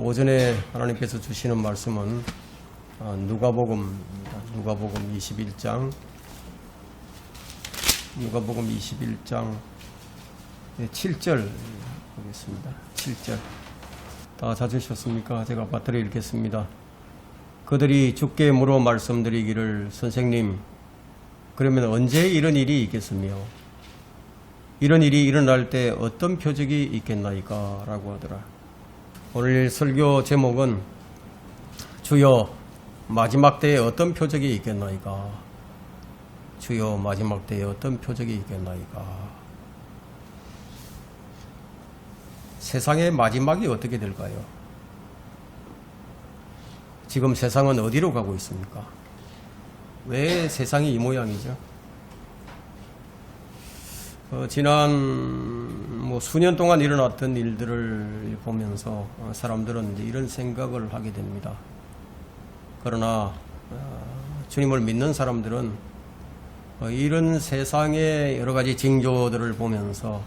오전에 하나님께서 주시는 말씀은 누가복음입니다. 누가복음 21장 7절 보겠습니다. 7절 다 찾으셨습니까? 제가 빠뜨려 읽겠습니다. 그들이 주께 물어 말씀드리기를 선생님, 그러면 언제 이런 일이 있겠으며 이런 일이 일어날 때 어떤 표적이 있겠나이까? 라고 하더라. 오늘 설교 제목은 주여 마지막 때에 어떤 표적이 있겠나이까? 주여 마지막 때에 어떤 표적이 있겠나이까? 세상의 마지막이 어떻게 될까요? 지금 세상은 어디로 가고 있습니까? 왜 세상이 이 모양이죠? 지난 수년 동안 일어났던 일들을 보면서 사람들은 이제 이런 생각을 하게 됩니다. 그러나 주님을 믿는 사람들은 이런 세상의 여러 가지 징조들을 보면서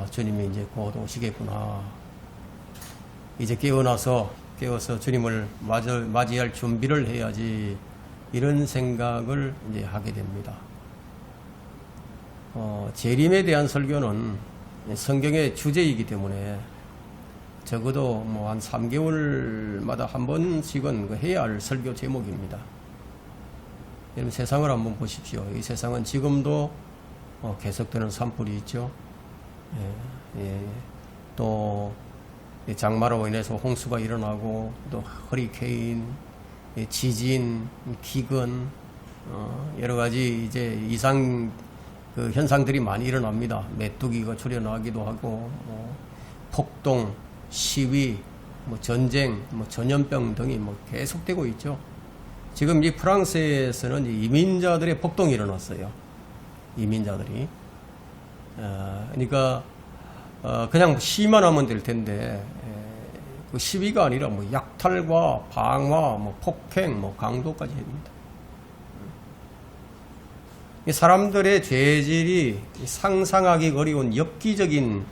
주님이 이제 곧 오시겠구나. 이제 깨어서 주님을 맞이할 준비를 해야지, 이런 생각을 이제 하게 됩니다. 재림에 대한 설교는 성경의 주제이기 때문에 적어도 한 3개월마다 한 번씩은 해야 할 설교 제목입니다. 여러분, 세상을 한번 보십시오. 이 세상은 지금도 계속되는 산불이 있죠. 또 장마로 인해서 홍수가 일어나고, 또 허리케인, 지진, 기근, 여러 가지 이제 이상 현상들이 많이 일어납니다. 메뚜기가 출현하기도 하고, 폭동, 시위, 전쟁, 전염병 등이 계속되고 있죠. 지금 이 프랑스에서는 이민자들의 폭동이 일어났어요. 이민자들이. 그러니까 그냥 시위만 하면 될 텐데, 그 시위가 아니라 약탈과 방화, 폭행, 강도까지 합니다. 이 사람들의 죄질이 상상하기 어려운 엽기적인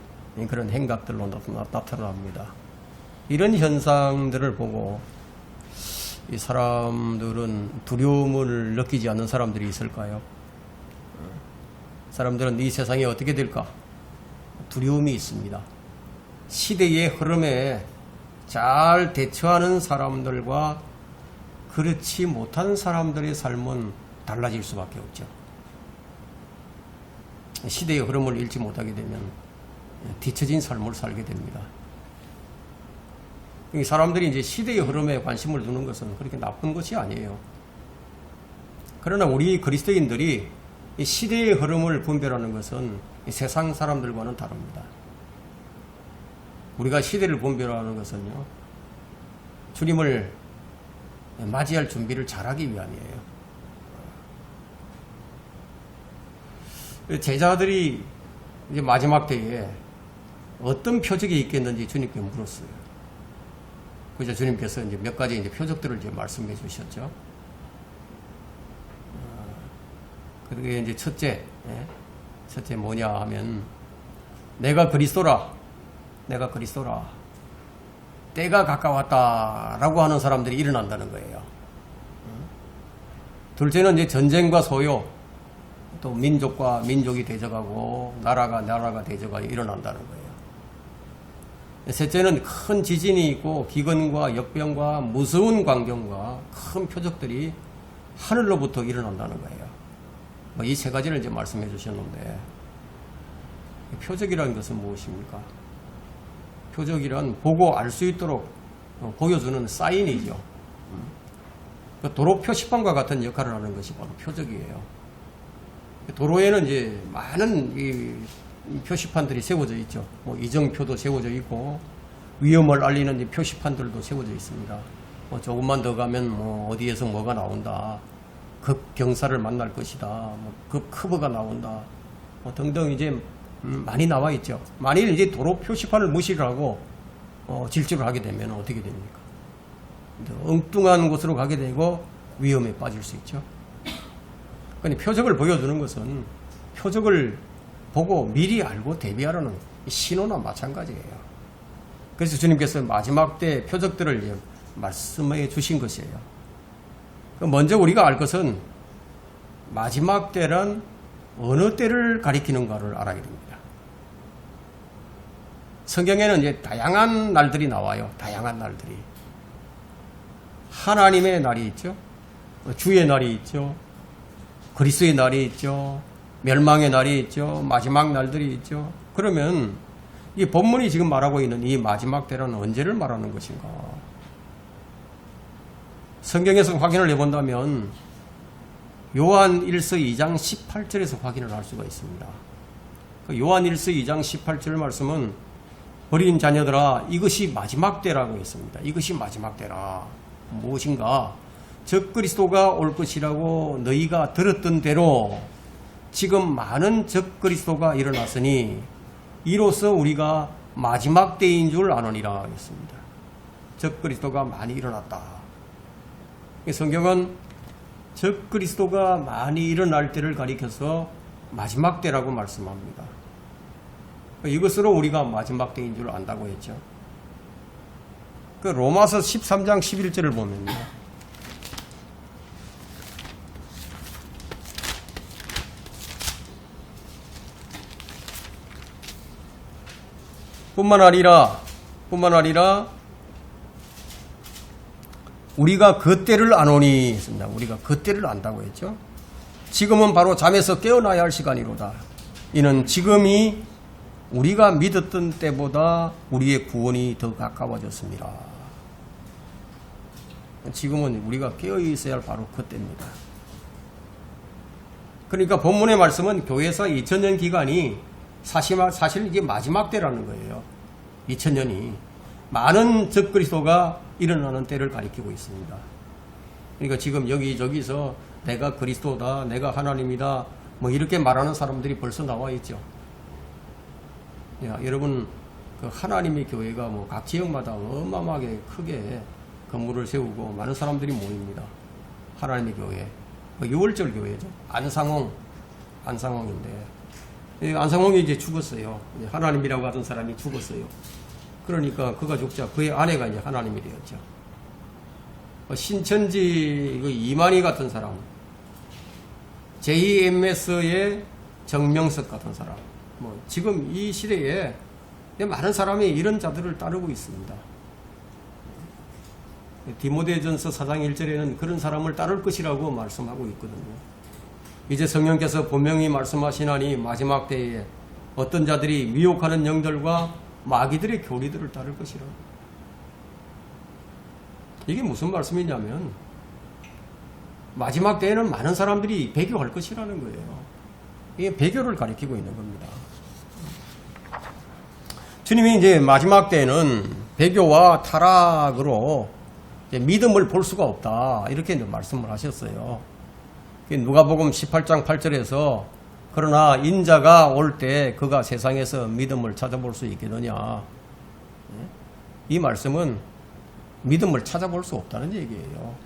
그런 행각들로 나타납니다. 이런 현상들을 보고 이 사람들은 두려움을 느끼지 않는 사람들이 있을까요? 사람들은 이 세상이 어떻게 될까? 두려움이 있습니다. 시대의 흐름에 잘 대처하는 사람들과 그렇지 못한 사람들의 삶은 달라질 수밖에 없죠. 시대의 흐름을 잃지 못하게 되면 뒤처진 삶을 살게 됩니다. 사람들이 이제 시대의 흐름에 관심을 두는 것은 그렇게 나쁜 것이 아니에요. 그러나 우리 그리스도인들이 이 시대의 흐름을 분별하는 것은 이 세상 사람들과는 다릅니다. 우리가 시대를 분별하는 것은요, 주님을 맞이할 준비를 잘하기 위함이에요. 제자들이 이제 마지막 때에 어떤 표적이 있겠는지 주님께 물었어요. 그래서 주님께서 이제 몇 가지 이제 표적들을 이제 말씀해 주셨죠. 그게 이제 첫째 뭐냐 하면, 내가 그리스도라. 때가 가까웠다라고 하는 사람들이 일어난다는 거예요. 둘째는 이제 전쟁과 소요, 또 민족과 민족이 대적하고 나라가 대적하고 일어난다는 거예요. 셋째는 큰 지진이 있고 기근과 역병과 무서운 광경과 큰 표적들이 하늘로부터 일어난다는 거예요. 이 세 가지를 이제 말씀해 주셨는데, 표적이라는 것은 무엇입니까? 표적이란 보고 알 수 있도록 보여주는 사인이죠. 도로 표시판과 같은 역할을 하는 것이 바로 표적이에요. 도로에는 이제 많은 이 표시판들이 세워져 있죠. 이정표도 세워져 있고, 위험을 알리는 이 표시판들도 세워져 있습니다. 조금만 더 가면 어디에서 뭐가 나온다, 급 경사를 만날 것이다, 급 커브가 나온다, 등등 이제 많이 나와 있죠. 만일 이제 도로 표시판을 무시를 하고 질주를 하게 되면 어떻게 됩니까? 엉뚱한 곳으로 가게 되고 위험에 빠질 수 있죠. 그러니까 표적을 보여주는 것은 표적을 보고 미리 알고 대비하라는 신호나 마찬가지예요. 그래서 주님께서 마지막 때 표적들을 말씀해 주신 것이에요. 먼저 우리가 알 것은 마지막 때란 어느 때를 가리키는가를 알아야 됩니다. 성경에는 이제 다양한 날들이 나와요. 다양한 날들이. 하나님의 날이 있죠. 주의 날이 있죠. 그리스도의 날이 있죠. 멸망의 날이 있죠. 마지막 날들이 있죠. 그러면 이 본문이 지금 말하고 있는 이 마지막 때는 언제를 말하는 것인가? 성경에서 확인을 해본다면 요한 1서 2장 18절에서 확인을 할 수가 있습니다. 요한 1서 2장 18절 말씀은 어린 자녀들아 이것이 마지막 때라고 했습니다. 이것이 마지막 때라. 무엇인가? 적그리스도가 올 것이라고 너희가 들었던 대로 지금 많은 적그리스도가 일어났으니 이로써 우리가 마지막 때인 줄 아노니라 했습니다. 적그리스도가 많이 일어났다. 성경은 적그리스도가 많이 일어날 때를 가리켜서 마지막 때라고 말씀합니다. 이것으로 우리가 마지막 때인 줄 안다고 했죠. 로마서 13장 11절을 보면요. 뿐만 아니라 우리가 그때를 아노니 했습니다. 우리가 그때를 안다고 했죠. 지금은 바로 잠에서 깨어나야 할 시간이로다. 이는 지금이 우리가 믿었던 때보다 우리의 구원이 더 가까워졌습니다. 지금은 우리가 깨어 있어야 할 바로 그때입니다. 그러니까 본문의 말씀은 교회에서 2000년 기간이 사실 이게 마지막 때라는 거예요. 2000년이 많은 적그리스도가 일어나는 때를 가리키고 있습니다. 그러니까 지금 여기저기서 내가 그리스도다, 내가 하나님이다 뭐 이렇게 말하는 사람들이 벌써 나와 있죠. 여러분 그 하나님의 교회가 뭐 각 지역마다 어마어마하게 크게 건물을 세우고 많은 사람들이 모입니다. 하나님의 교회, 6월절 교회죠. 안상홍인데 안상홍이 이제 죽었어요. 하나님이라고 하던 사람이 죽었어요. 그러니까 그가 죽자 그의 아내가 이제 하나님이 되었죠. 신천지 이만희 같은 사람, JMS의 정명석 같은 사람, 뭐 지금 이 시대에 많은 사람이 이런 자들을 따르고 있습니다. 디모데전서 4장 1절에는 그런 사람을 따를 것이라고 말씀하고 있거든요. 이제 성령께서 분명히 말씀하시나니 마지막 때에 어떤 자들이 미혹하는 영들과 마귀들의 교리들을 따를 것이라. 이게 무슨 말씀이냐면 마지막 때에는 많은 사람들이 배교할 것이라는 거예요. 이게 배교를 가리키고 있는 겁니다. 주님이 이제 마지막 때에는 배교와 타락으로 믿음을 볼 수가 없다 이렇게 이제 말씀을 하셨어요. 누가복음 18장 8절에서 그러나 인자가 올 때 그가 세상에서 믿음을 찾아볼 수 있겠느냐. 이 말씀은 믿음을 찾아볼 수 없다는 얘기예요.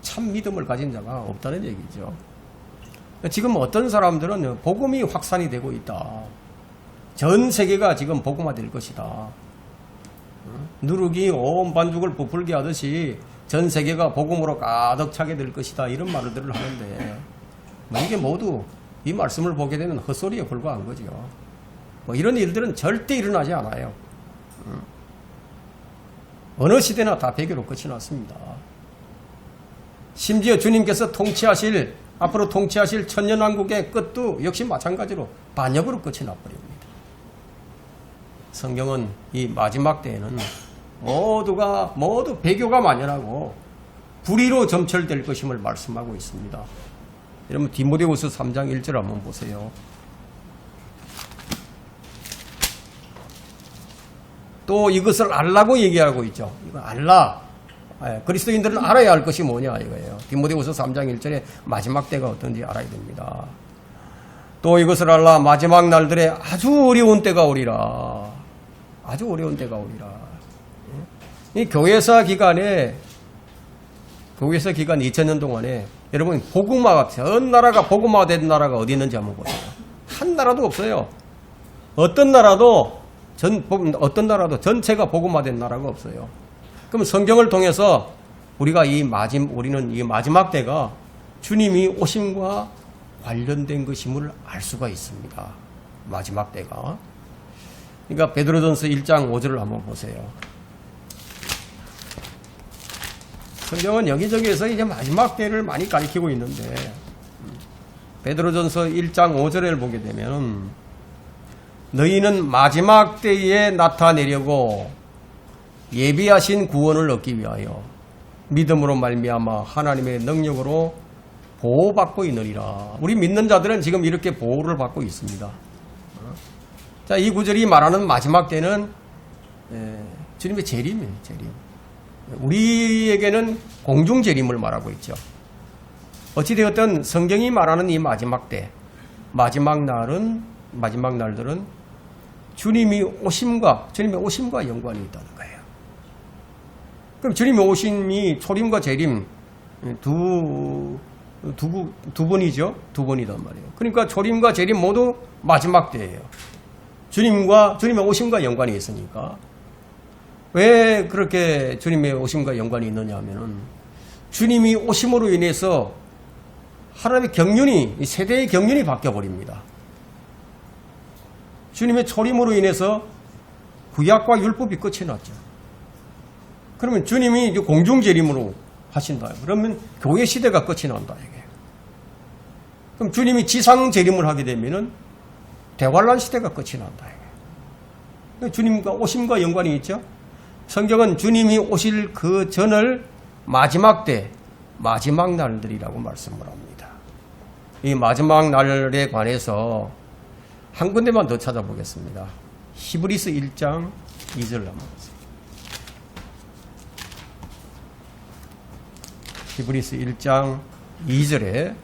참 믿음을 가진 자가 없다는 얘기죠. 지금 어떤 사람들은 복음이 확산이 되고 있다. 전 세계가 지금 복음화될 것이다. 누룩이 온 반죽을 부풀게 하듯이 전 세계가 복음으로 가득 차게 될 것이다. 이런 말들을 하는데 이게 모두 이 말씀을 보게 되면 헛소리에 불과한 거죠. 뭐 이런 일들은 절대 일어나지 않아요. 어느 시대나 다 배교로 끝이 났습니다. 심지어 주님께서 앞으로 통치하실 천년왕국의 끝도 역시 마찬가지로 반역으로 끝이 나버립니다. 성경은 이 마지막 때에는 모두 배교가 만연하고 불의로 점철될 것임을 말씀하고 있습니다. 여러분 디모데후서 3장 1절 한번 보세요. 또 이것을 알라고 얘기하고 있죠. 이거 알라. 그리스도인들은 알아야 할 것이 뭐냐 이거예요. 디모데후서 3장 1절에 마지막 때가 어떤지 알아야 됩니다. 또 이것을 알라. 마지막 날들에 아주 어려운 때가 오리라. 아주 어려운 때가 오리라. 이 교회사 기간 2000년 동안에 여러분 복음화가 전 나라가 복음화된 나라가 어디 있는지 한번 보세요. 한 나라도 없어요. 어떤 나라도 어떤 나라도 전체가 복음화된 나라가 없어요. 그럼 성경을 통해서 우리는 이 마지막 때가 주님이 오심과 관련된 것임을 알 수가 있습니다. 마지막 때가. 그러니까 베드로전서 1장 5절을 한번 보세요. 성경은 여기저기에서 이제 마지막 때를 많이 가리키고 있는데 베드로전서 1장 5절을 보게 되면 너희는 마지막 때에 나타내려고 예비하신 구원을 얻기 위하여 믿음으로 말미암아 하나님의 능력으로 보호받고 있느니라. 우리 믿는 자들은 지금 이렇게 보호를 받고 있습니다. 자, 이 구절이 말하는 마지막 때는 주님의 재림이에요. 재림. 우리에게는 공중 재림을 말하고 있죠. 어찌되었든 성경이 말하는 이 마지막 때, 마지막 날들은 주님의 오심과 연관이 있다는 거예요. 그럼 주님의 오심이 초림과 재림 두 번이죠. 두 번이단 말이에요. 그러니까 초림과 재림 모두 마지막 때예요. 주님의 오심과 연관이 있으니까. 왜 그렇게 주님의 오심과 연관이 있느냐 하면은 주님이 오심으로 인해서 하나님의 경륜이, 세대의 경륜이 바뀌어버립니다. 주님의 초림으로 인해서 구약과 율법이 끝이 났죠. 그러면 주님이 이제 공중재림으로 하신다. 그러면 교회 시대가 끝이 난다. 이게. 그럼 주님이 지상재림을 하게 되면은 대환란 시대가 끝이 난다. 이게. 주님과 오심과 연관이 있죠. 성경은 주님이 오실 그 전을 마지막 때, 마지막 날들이라고 말씀을 합니다. 이 마지막 날에 관해서 한 군데만 더 찾아보겠습니다. 히브리서 1장 2절 한번 보세요. 히브리서 1장 2절에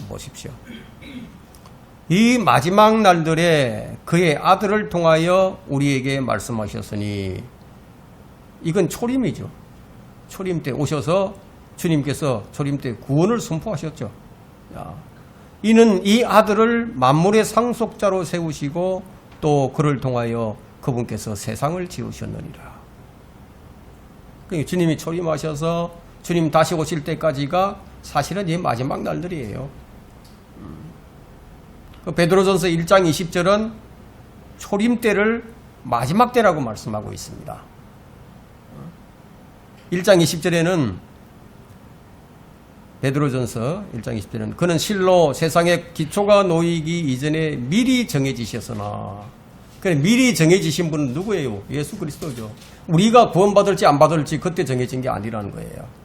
보십시오. 이 마지막 날들에 그의 아들을 통하여 우리에게 말씀하셨으니, 이건 초림이죠. 초림 때 오셔서 주님께서 초림 때 구원을 선포하셨죠. 이는 이 아들을 만물의 상속자로 세우시고 또 그를 통하여 그분께서 세상을 지으셨느니라. 그러니까 주님이 초림하셔서 주님 다시 오실 때까지가 사실은 이 마지막 날들이에요. 베드로전서 1장 20절은 초림 때를 마지막 때라고 말씀하고 있습니다. 1장 20절에는 베드로전서 1장 20절에는 그는 실로 세상의 기초가 놓이기 이전에 미리 정해지셨으나, 그래 미리 정해지신 분은 누구예요? 예수 그리스도죠. 우리가 구원받을지 안 받을지 그때 정해진 게 아니라는 거예요.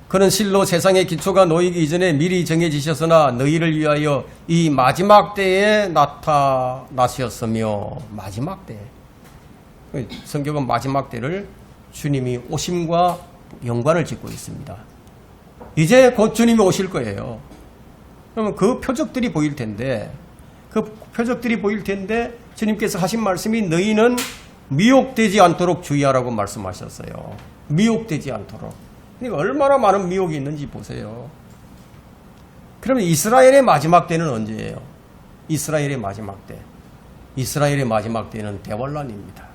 그는 실로 세상의 기초가 놓이기 이전에 미리 정해지셨으나 너희를 위하여 이 마지막 때에 나타나셨으며, 마지막 때. 성경은 마지막 때를 주님이 오심과 연관을 짓고 있습니다. 이제 곧 주님이 오실 거예요. 그러면 그 표적들이 보일 텐데 주님께서 하신 말씀이 너희는 미혹되지 않도록 주의하라고 말씀하셨어요. 미혹되지 않도록. 그러니까 얼마나 많은 미혹이 있는지 보세요. 그러면 이스라엘의 마지막 때는 언제예요? 이스라엘의 마지막 때는 대환란입니다.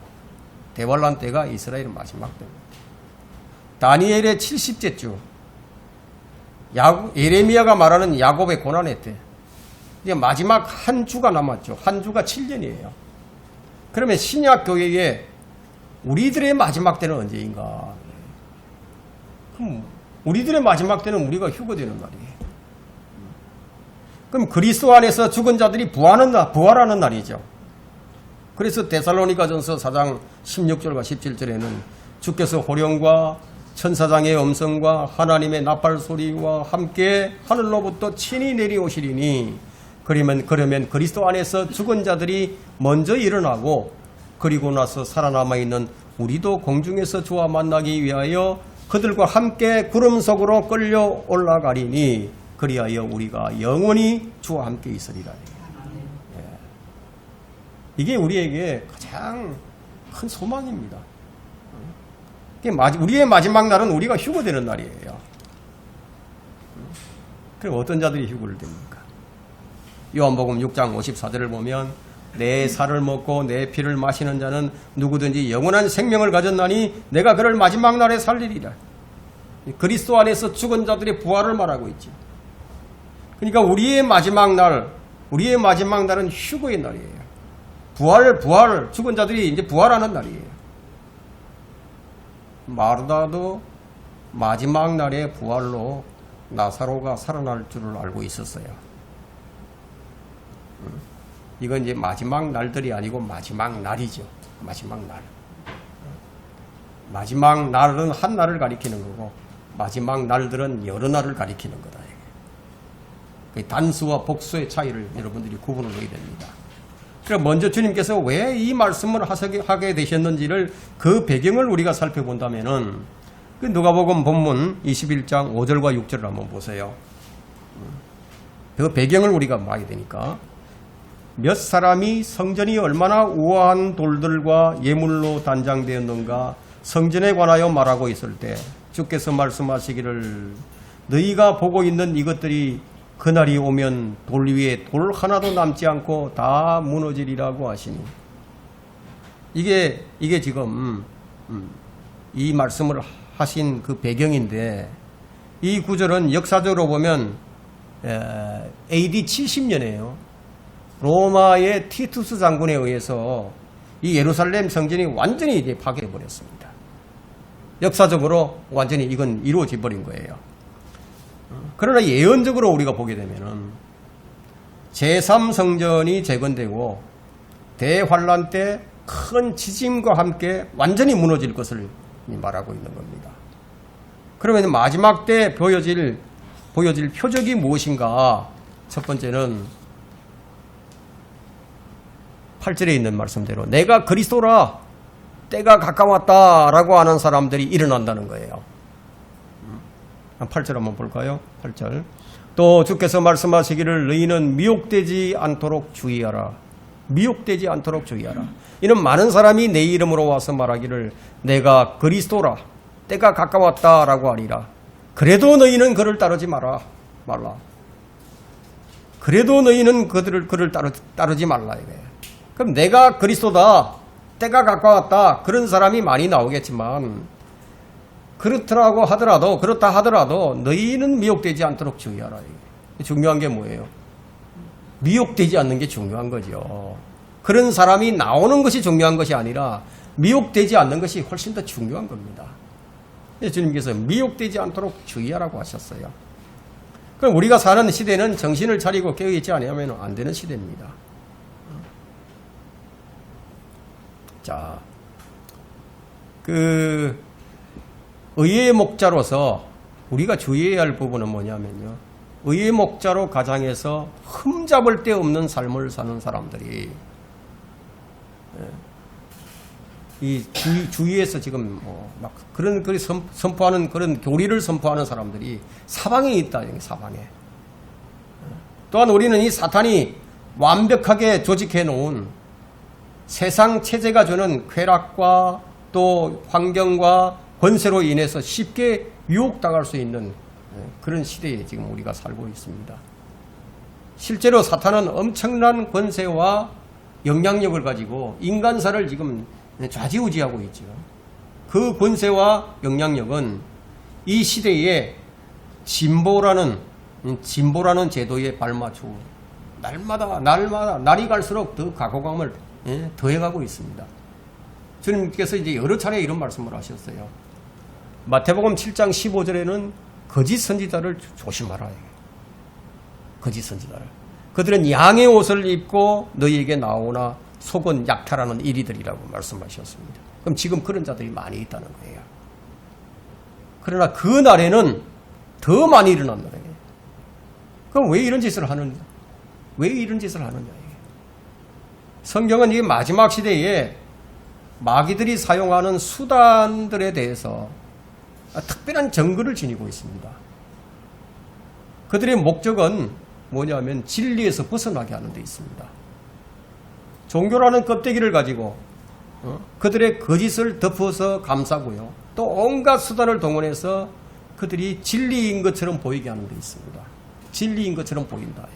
대환란 때가 이스라엘의 마지막 때입니다. 다니엘의 70째 주, 예레미야가 말하는 야곱의 고난의 때, 이제 마지막 한 주가 남았죠. 한 주가 7년이에요. 그러면 신약 교회에 우리들의 마지막 때는 언제인가? 그럼 우리들의 마지막 때는 우리가 휴거되는 날이에요. 그럼 그리스도 안에서 죽은 자들이 부활하는 날이죠. 그래서 데살로니가전서 4장 16절과 17절에는 주께서 호령과 천사장의 음성과 하나님의 나팔 소리와 함께 하늘로부터 친히 내려오시리니, 그러면 그리스도 안에서 죽은 자들이 먼저 일어나고 그리고 나서 살아남아 있는 우리도 공중에서 주와 만나기 위하여 그들과 함께 구름 속으로 끌려 올라가리니 그리하여 우리가 영원히 주와 함께 있으리라. 이게 우리에게 가장 큰 소망입니다. 우리의 마지막 날은 우리가 휴거되는 날이에요. 그럼 어떤 자들이 휴거를 됩니까? 요한복음 6장 54절을 보면 내 살을 먹고 내 피를 마시는 자는 누구든지 영원한 생명을 가졌나니 내가 그를 마지막 날에 살리리라. 그리스도 안에서 죽은 자들의 부활을 말하고 있지. 그러니까 우리의 마지막 날은 휴거의 날이에요. 부활, 죽은 자들이 이제 부활하는 날이에요. 마르다도 마지막 날의 부활로 나사로가 살아날 줄을 알고 있었어요. 이건 이제 마지막 날들이 아니고 마지막 날이죠. 마지막 날. 마지막 날은 한 날을 가리키는 거고 마지막 날들은 여러 날을 가리키는 거다. 이게. 단수와 복수의 차이를 여러분들이 구분을 해야 됩니다. 그럼 먼저 주님께서 왜 이 말씀을 하게 되셨는지를 그 배경을 우리가 살펴본다면은 그 누가복음 본문 21장 5절과 6절을 한번 보세요. 그 배경을 우리가 봐야 되니까. 몇 사람이 성전이 얼마나 우아한 돌들과 예물로 단장되었는가 성전에 관하여 말하고 있을 때 주께서 말씀하시기를 너희가 보고 있는 이것들이 그날이 오면 돌 위에 돌 하나도 남지 않고 다 무너지리라고 하시니 이게 지금 이 말씀을 하신 그 배경인데 이 구절은 역사적으로 보면 AD 70년이에요. 로마의 티투스 장군에 의해서 이 예루살렘 성전이 완전히 이제 파괴해 버렸습니다. 역사적으로 완전히 이건 이루어져 버린 거예요. 그러나 예언적으로 우리가 보게 되면은 제3성전이 재건되고 대환란 때 큰 지짐과 함께 완전히 무너질 것을 말하고 있는 겁니다. 그러면 마지막 때 보여질 표적이 무엇인가? 첫 번째는 8절에 있는 말씀대로 내가 그리스도라 때가 가까웠다 라고 하는 사람들이 일어난다는 거예요. 8절 한번 볼까요? 8절. 또 주께서 말씀하시기를 너희는 미혹되지 않도록 주의하라. 미혹되지 않도록 주의하라. 이는 많은 사람이 내 이름으로 와서 말하기를 내가 그리스도라 때가 가까웠다 라고 하리라. 그래도 너희는 그를 따르지 말라. 그래도 너희는 그를 따르지 말라 이거예요. 그럼 내가 그리스도다 때가 가까웠다 그런 사람이 많이 나오겠지만 그렇다 하더라도 너희는 미혹되지 않도록 주의하라. 중요한 게 뭐예요? 미혹되지 않는 게 중요한 거죠. 그런 사람이 나오는 것이 중요한 것이 아니라 미혹되지 않는 것이 훨씬 더 중요한 겁니다. 주님께서 미혹되지 않도록 주의하라고 하셨어요. 그럼 우리가 사는 시대는 정신을 차리고 깨어있지 않으면 안 되는 시대입니다. 자, 의의 목자로서 우리가 주의해야 할 부분은 뭐냐면요. 의의 목자로 가장해서 흠잡을 데 없는 삶을 사는 사람들이 이 주위에서 지금 막 그런 선포하는 그런 교리를 선포하는 사람들이 사방에 있다. 사방에. 또한 우리는 이 사탄이 완벽하게 조직해 놓은 세상 체제가 주는 쾌락과 또 환경과 권세로 인해서 쉽게 유혹당할 수 있는 그런 시대에 지금 우리가 살고 있습니다. 실제로 사탄은 엄청난 권세와 영향력을 가지고 인간사를 지금 좌지우지하고 있죠. 그 권세와 영향력은 이 시대에 진보라는 제도에 발맞추고 날이 갈수록 더 각오감을 더해가고 있습니다. 주님께서 이제 여러 차례 이런 말씀을 하셨어요. 마태복음 7장 15절에는 거짓 선지자를 조심하라. 거짓 선지자를. 그들은 양의 옷을 입고 너희에게 나오나 속은 약탈하는 이리들이라고 말씀하셨습니다. 그럼 지금 그런 자들이 많이 있다는 거예요. 그러나 그 날에는 더 많이 일어난다는 거예요. 그럼 왜 이런 짓을 하느냐? 성경은 이 마지막 시대에 마귀들이 사용하는 수단들에 대해서 특별한 정글을 지니고 있습니다. 그들의 목적은 뭐냐면 진리에서 벗어나게 하는 데 있습니다. 종교라는 껍데기를 가지고 그들의 거짓을 덮어서 감싸고요. 또 온갖 수단을 동원해서 그들이 진리인 것처럼 보이게 하는 데 있습니다. 진리인 것처럼 보인다.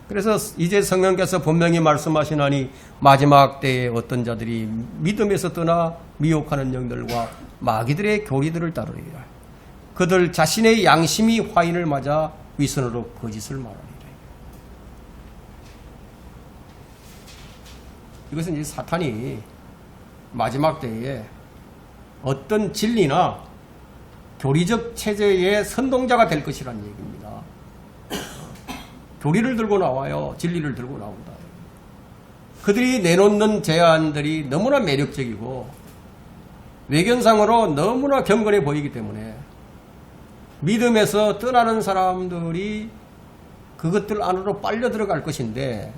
그래서 이제 성령께서 분명히 말씀하시나니 마지막 때에 어떤 자들이 믿음에서 떠나 미혹하는 영들과 마귀들의 교리들을 따르리라. 그들 자신의 양심이 화인을 맞아 위선으로 거짓을 말하리라. 이것은 이제 사탄이 마지막 때에 어떤 진리나 교리적 체제의 선동자가 될 것이라는 얘기입니다. 교리를 들고 나와요. 진리를 들고 나온다. 그들이 내놓는 제안들이 너무나 매력적이고 외견상으로 너무나 경건해 보이기 때문에 믿음에서 떠나는 사람들이 그것들 안으로 빨려 들어갈 것인데,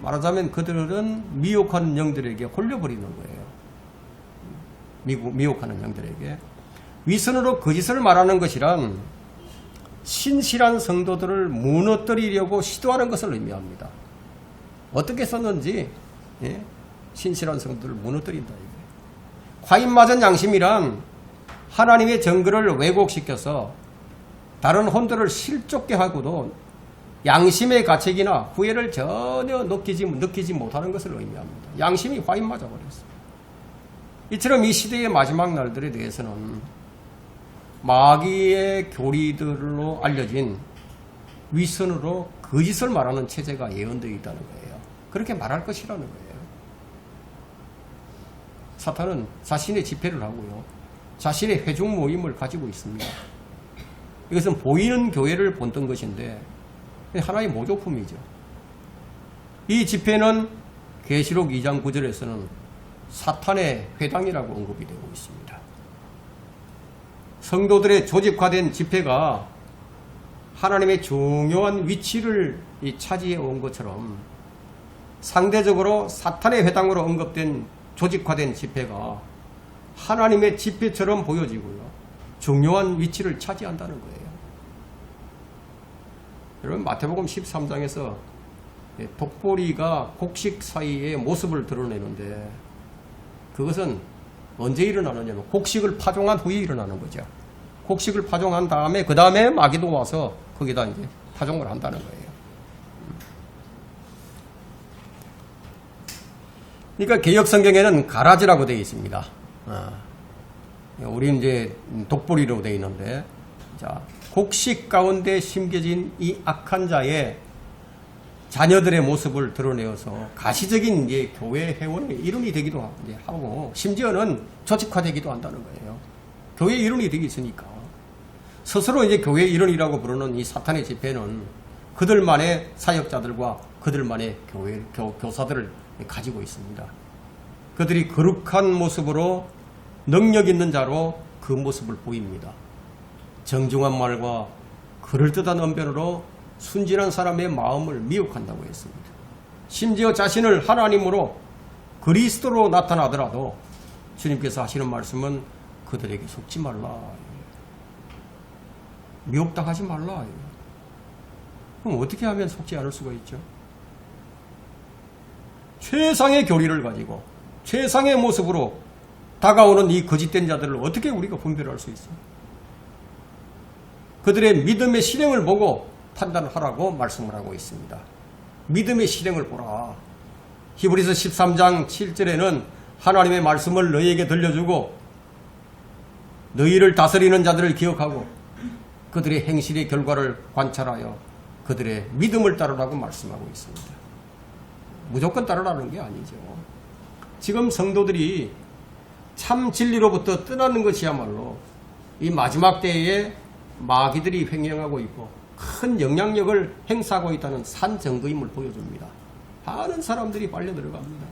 말하자면 그들은 미혹하는 영들에게 홀려버리는 거예요. 미혹하는 영들에게. 위선으로 거짓을 말하는 것이란 신실한 성도들을 무너뜨리려고 시도하는 것을 의미합니다. 어떻게 썼는지 신실한 성도들을 무너뜨린다. 화인 맞은 양심이란 하나님의 정글을 왜곡시켜서 다른 혼들을 실족게 하고도 양심의 가책이나 후회를 전혀 느끼지 못하는 것을 의미합니다. 양심이 화인 맞아버렸어요. 이처럼 이 시대의 마지막 날들에 대해서는 마귀의 교리들로 알려진 위선으로 거짓을 말하는 체제가 예언되어 있다는 거예요. 그렇게 말할 것이라는 거예요. 사탄은 자신의 집회를 하고요, 자신의 회중 모임을 가지고 있습니다. 이것은 보이는 교회를 본뜬 것인데 하나의 모조품이죠. 이 집회는 계시록 2장 9절에서는 사탄의 회당이라고 언급이 되고 있습니다. 성도들의 조직화된 집회가 하나님의 중요한 위치를 차지해 온 것처럼 상대적으로 사탄의 회당으로 언급된 조직화된 집회가 하나님의 집회처럼 보여지고요, 중요한 위치를 차지한다는 거예요. 여러분, 마태복음 13장에서 독보리가 곡식 사이의 모습을 드러내는데 그것은 언제 일어나느냐면 곡식을 파종한 후에 일어나는 거죠. 곡식을 파종한 다음에 그 다음에 마귀도 와서 거기다 이제 파종을 한다는 거예요. 그러니까 개역 성경에는 가라지라고 되어 있습니다. 우리 이제 독보리로 되어 있는데, 자, 곡식 가운데 심겨진 이 악한 자의 자녀들의 모습을 드러내어서 가시적인 이제 교회 회원의 일원이 되기도 하고, 심지어는 조직화되기도 한다는 거예요. 교회 일원이 되기 있으니까. 스스로 이제 교회 일원이라고 부르는 이 사탄의 집회는 그들만의 사역자들과 그들만의 교사들을 가지고 있습니다. 그들이 거룩한 모습으로 능력 있는 자로 그 모습을 보입니다. 정중한 말과 그럴듯한 언변으로 순진한 사람의 마음을 미혹한다고 했습니다. 심지어 자신을 하나님으로 그리스도로 나타나더라도 주님께서 하시는 말씀은 그들에게 속지 말라, 미혹당하지 말라. 그럼 어떻게 하면 속지 않을 수가 있죠? 최상의 교리를 가지고 최상의 모습으로 다가오는 이 거짓된 자들을 어떻게 우리가 분별할 수 있어요? 그들의 믿음의 실행을 보고 판단을 하라고 말씀을 하고 있습니다. 믿음의 실행을 보라. 히브리서 13장 7절에는 하나님의 말씀을 너희에게 들려주고 너희를 다스리는 자들을 기억하고 그들의 행실의 결과를 관찰하여 그들의 믿음을 따르라고 말씀하고 있습니다. 무조건 따르라는 게 아니죠. 지금 성도들이 참 진리로부터 떠나는 것이야말로 이 마지막 때에 마귀들이 횡령하고 있고 큰 영향력을 행사하고 있다는 산증거임을 보여줍니다. 많은 사람들이 빨려 들어갑니다.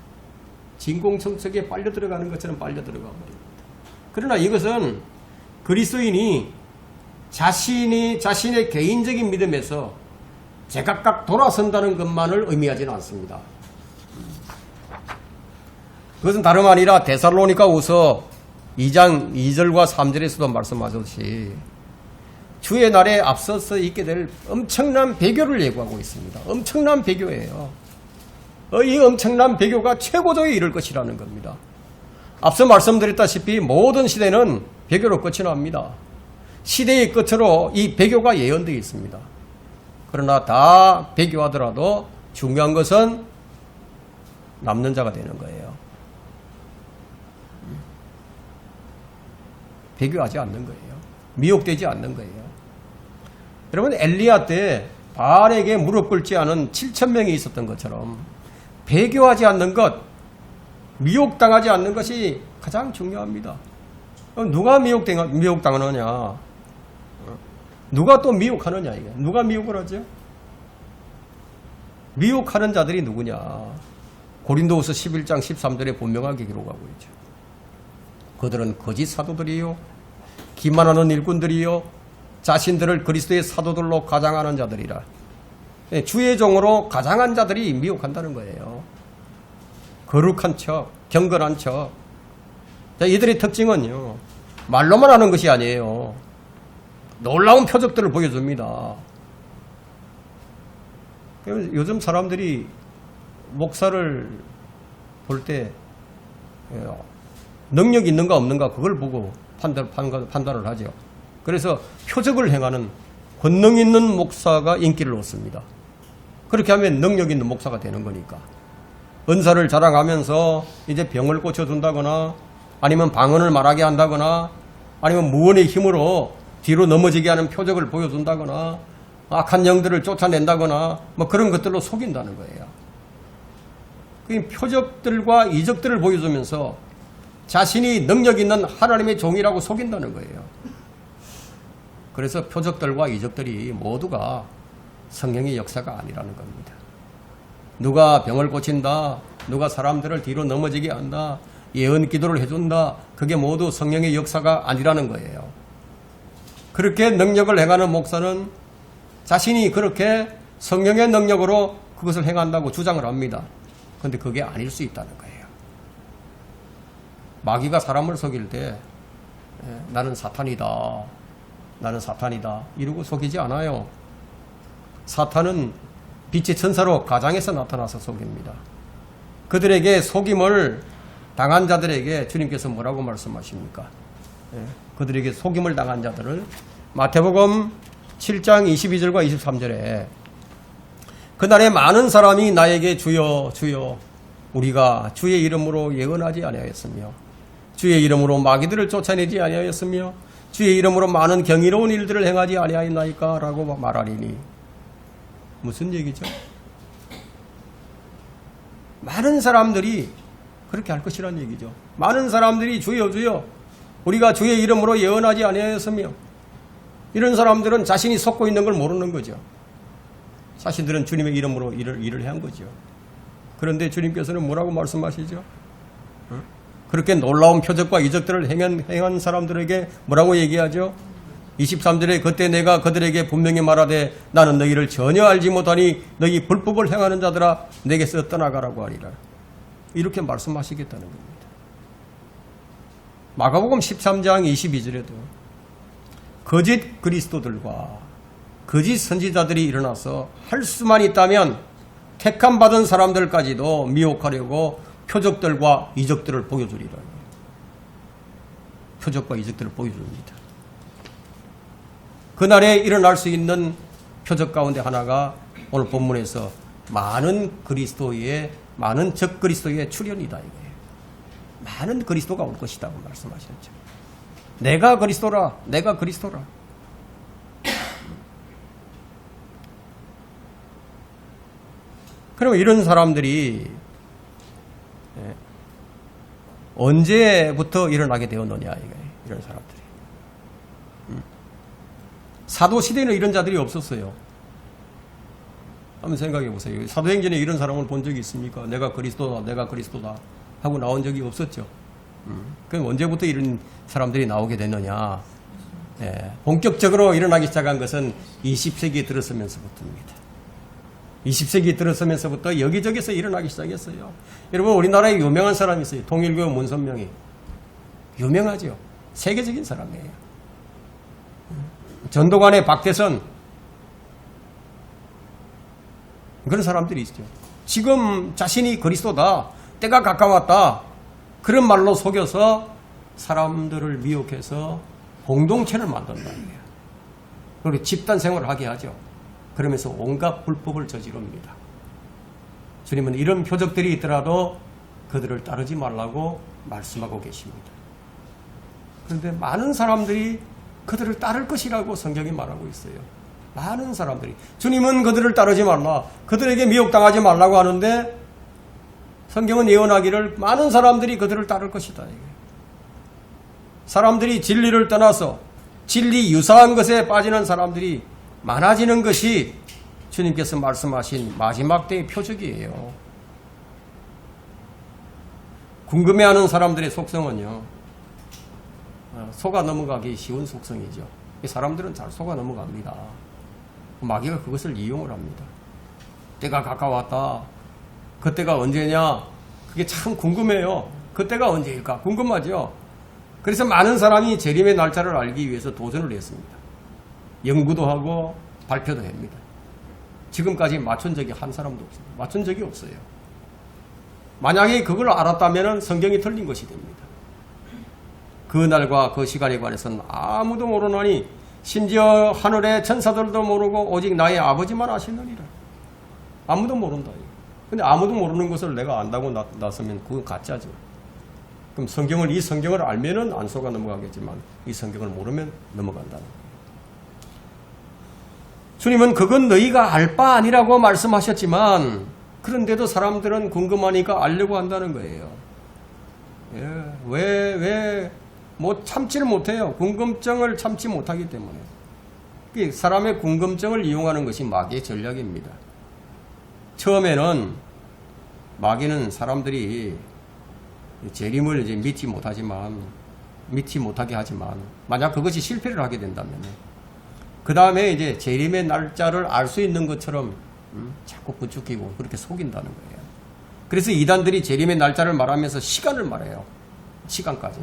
진공청소기에 빨려 들어가는 것처럼 빨려 들어가 버립니다. 그러나 이것은 그리스도인이 자신의 개인적인 믿음에서 제각각 돌아선다는 것만을 의미하지는 않습니다. 그것은 다름 아니라 데살로니가후서 2장 2절과 3절에서도 말씀하셨듯이 주의 날에 앞서서 있게 될 엄청난 배교를 예고하고 있습니다. 엄청난 배교예요. 이 엄청난 배교가 최고조에 이를 것이라는 겁니다. 앞서 말씀드렸다시피 모든 시대는 배교로 끝이 납니다. 시대의 끝으로 이 배교가 예언되어 있습니다. 그러나 다 배교하더라도 중요한 것은 남는 자가 되는 거예요. 배교하지 않는 거예요. 미혹되지 않는 거예요. 여러분, 엘리야 때 바알에게 무릎 꿇지 않은 7,000명이 있었던 것처럼 배교하지 않는 것, 미혹당하지 않는 것이 가장 중요합니다. 그럼 누가 미혹당하느냐? 누가 또 미혹하느냐? 이게 누가 미혹을 하죠? 미혹하는 자들이 누구냐? 고린도후서 11장 13절에 분명하게 기록하고 있죠. 그들은 거짓 사도들이요, 기만하는 일꾼들이요, 자신들을 그리스도의 사도들로 가장하는 자들이라. 주의 종으로 가장한 자들이 미혹한다는 거예요. 거룩한 척, 경건한 척. 자, 이들의 특징은요, 말로만 하는 것이 아니에요. 놀라운 표적들을 보여줍니다. 요즘 사람들이 목사를 볼 때 능력이 있는가 없는가 그걸 보고 판단을 하죠. 그래서 표적을 행하는 권능 있는 목사가 인기를 얻습니다. 그렇게 하면 능력 있는 목사가 되는 거니까. 은사를 자랑하면서 이제 병을 고쳐준다거나 아니면 방언을 말하게 한다거나 아니면 무언의 힘으로 뒤로 넘어지게 하는 표적을 보여준다거나 악한 영들을 쫓아낸다거나 뭐 그런 것들로 속인다는 거예요. 그 표적들과 이적들을 보여주면서 자신이 능력 있는 하나님의 종이라고 속인다는 거예요. 그래서 표적들과 이적들이 모두가 성령의 역사가 아니라는 겁니다. 누가 병을 고친다, 누가 사람들을 뒤로 넘어지게 한다, 예언 기도를 해준다, 그게 모두 성령의 역사가 아니라는 거예요. 그렇게 능력을 행하는 목사는 자신이 그렇게 성령의 능력으로 그것을 행한다고 주장을 합니다. 그런데 그게 아닐 수 있다는 거예요. 마귀가 사람을 속일 때 나는 사탄이다, 나는 사탄이다 이러고 속이지 않아요. 사탄은 빛의 천사로 가장해서 나타나서 속입니다. 그들에게 속임을 당한 자들에게 주님께서 뭐라고 말씀하십니까? 그들에게 속임을 당한 자들을 마태복음 7장 22절과 23절에 그날에 많은 사람이 나에게 주여 주여 우리가 주의 이름으로 예언하지 아니하였으며 주의 이름으로 마귀들을 쫓아내지 아니하였으며 주의 이름으로 많은 경이로운 일들을 행하지 아니하였나이까 라고 말하리니 무슨 얘기죠? 많은 사람들이 그렇게 할 것이란 얘기죠. 많은 사람들이 주여 주여 우리가 주의 이름으로 예언하지 아니하였으며 이런 사람들은 자신이 속고 있는 걸 모르는 거죠. 자신들은 주님의 이름으로 일을 한 거죠. 그런데 주님께서는 뭐라고 말씀하시죠? 그렇게 놀라운 표적과 이적들을 행한 사람들에게 뭐라고 얘기하죠? 23절에 그때 내가 그들에게 분명히 말하되 나는 너희를 전혀 알지 못하니 너희 불법을 행하는 자들아 내게서 떠나가라고 하리라. 이렇게 말씀하시겠다는 겁니다. 마가복음 13장 22절에도 거짓 그리스도들과 거짓 선지자들이 일어나서 할 수만 있다면 택함 받은 사람들까지도 미혹하려고 표적들과 이적들을 보여주리라. 표적과 이적들을 보여줍니다. 그날에 일어날 수 있는 표적 가운데 하나가 오늘 본문에서 많은 적 그리스도의 출현이다 이거예요. 많은 그리스도가 올 것이라고 말씀하셨죠. 내가 그리스도라, 내가 그리스도라. 그럼 이런 사람들이 언제부터 일어나게 되었느냐 이거예요. 이런 사람들이. 사도시대에는 이런 자들이 없었어요. 한번 생각해 보세요. 사도행전에 이런 사람을 본 적이 있습니까? 내가 그리스도다, 내가 그리스도다 하고 나온 적이 없었죠. 그럼 언제부터 이런 사람들이 나오게 됐느냐? 본격적으로 일어나기 시작한 것은 20세기에 들어서면서부터입니다. 20세기 들어서면서부터 여기저기서 일어나기 시작했어요. 여러분 우리나라에 유명한 사람이 있어요. 통일교 문선명이. 유명하죠. 세계적인 사람이에요. 전도관의 박대선. 그런 사람들이 있죠. 지금 자신이 그리스도다. 때가 가까웠다. 그런 말로 속여서 사람들을 미혹해서 공동체를 만든다는 거예요. 그리고 집단 생활을 하게 하죠. 그러면서 온갖 불법을 저지릅니다. 주님은 이런 표적들이 있더라도 그들을 따르지 말라고 말씀하고 계십니다. 그런데 많은 사람들이 그들을 따를 것이라고 성경이 말하고 있어요. 많은 사람들이. 주님은 그들을 따르지 말라, 그들에게 미혹당하지 말라고 하는데 성경은 예언하기를 많은 사람들이 그들을 따를 것이다. 사람들이 진리를 떠나서 진리 유사한 것에 빠지는 사람들이 많아지는 것이 주님께서 말씀하신 마지막 때의 표적이에요. 궁금해하는 사람들의 속성은요, 속아 넘어가기 쉬운 속성이죠. 사람들은 잘 속아 넘어갑니다. 마귀가 그것을 이용을 합니다. 때가 가까웠다. 그때가 언제냐? 그게 참 궁금해요. 그때가 언제일까? 궁금하죠? 그래서 많은 사람이 재림의 날짜를 알기 위해서 도전을 했습니다. 연구도 하고 발표도 합니다. 지금까지 맞춘 적이 한 사람도 없어요. 맞춘 적이 없어요. 만약에 그걸 알았다면 성경이 틀린 것이 됩니다. 그 날과 그 시간에 관해서는 아무도 모르나니 심지어 하늘의 천사들도 모르고 오직 나의 아버지만 아시느니라. 아무도 모른다. 근데 아무도 모르는 것을 내가 안다고 나서면 그건 가짜죠. 그럼 이 성경을 알면은 안 속아 넘어가겠지만 이 성경을 모르면 넘어간다는 거예요. 주님은 그건 너희가 알 바 아니라고 말씀하셨지만 그런데도 사람들은 궁금하니까 알려고 한다는 거예요. 왜 참지를 못해요. 궁금증을 참지 못하기 때문에. 사람의 궁금증을 이용하는 것이 마귀의 전략입니다. 처음에는 마귀는 사람들이 재림을 이제 믿지 못하게 하지만 만약 그것이 실패를 하게 된다면 그 다음에 이제 재림의 날짜를 알 수 있는 것처럼 자꾸 부추기고 그렇게 속인다는 거예요. 그래서 이단들이 재림의 날짜를 말하면서 시간을 말해요. 시간까지.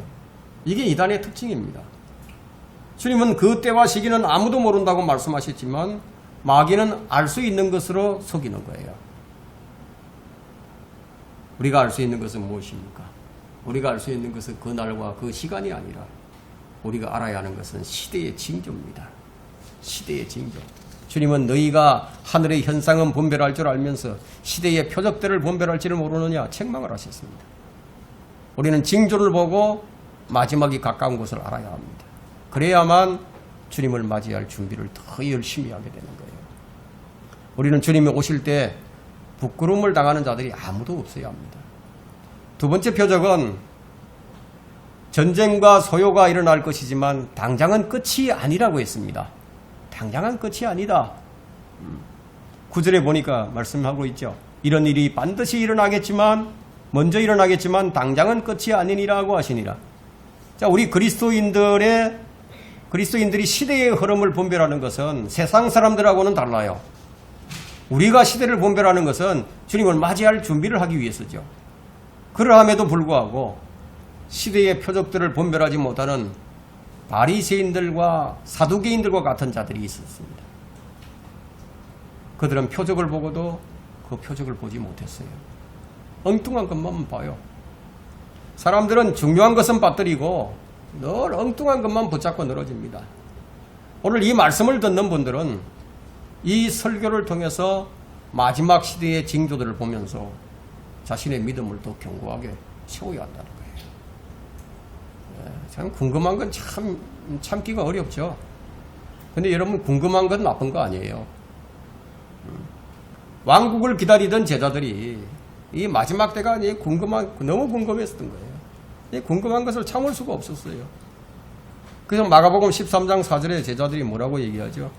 이게 이단의 특징입니다. 주님은 그 때와 시기는 아무도 모른다고 말씀하셨지만 마귀는 알 수 있는 것으로 속이는 거예요. 우리가 알 수 있는 것은 무엇입니까? 우리가 알 수 있는 것은 그 날과 그 시간이 아니라 우리가 알아야 하는 것은 시대의 징조입니다. 시대의 징조. 주님은 너희가 하늘의 현상은 분별할 줄 알면서 시대의 표적들을 분별할지를 모르느냐 책망을 하셨습니다. 우리는 징조를 보고 마지막이 가까운 것을 알아야 합니다. 그래야만 주님을 맞이할 준비를 더 열심히 하게 되는 거예요. 우리는 주님이 오실 때 부끄러움을 당하는 자들이 아무도 없어야 합니다. 두 번째 표적은 전쟁과 소요가 일어날 것이지만 당장은 끝이 아니라고 했습니다. 당장은 끝이 아니다. 9절에 보니까 말씀하고 있죠. 이런 일이 반드시 먼저 일어나겠지만 당장은 끝이 아니니라고 하시니라. 자, 우리 그리스도인들이 시대의 흐름을 분별하는 것은 세상 사람들하고는 달라요. 우리가 시대를 분별하는 것은 주님을 맞이할 준비를 하기 위해서죠. 그러함에도 불구하고 시대의 표적들을 분별하지 못하는 바리새인들과 사두개인들과 같은 자들이 있었습니다. 그들은 표적을 보고도 그 표적을 보지 못했어요. 엉뚱한 것만 봐요. 사람들은 중요한 것은 빠뜨리고 늘 엉뚱한 것만 붙잡고 늘어집니다. 오늘 이 말씀을 듣는 분들은 이 설교를 통해서 마지막 시대의 징조들을 보면서 자신의 믿음을 더 견고하게 세워야 한다는 거예요. 참 궁금한 건 참기가 어렵죠. 근데 여러분 궁금한 건 나쁜 거 아니에요. 왕국을 기다리던 제자들이 이 마지막 때가 너무 궁금했었던 거예요. 궁금한 것을 참을 수가 없었어요. 그래서 마가복음 13장 4절에 제자들이 뭐라고 얘기하죠?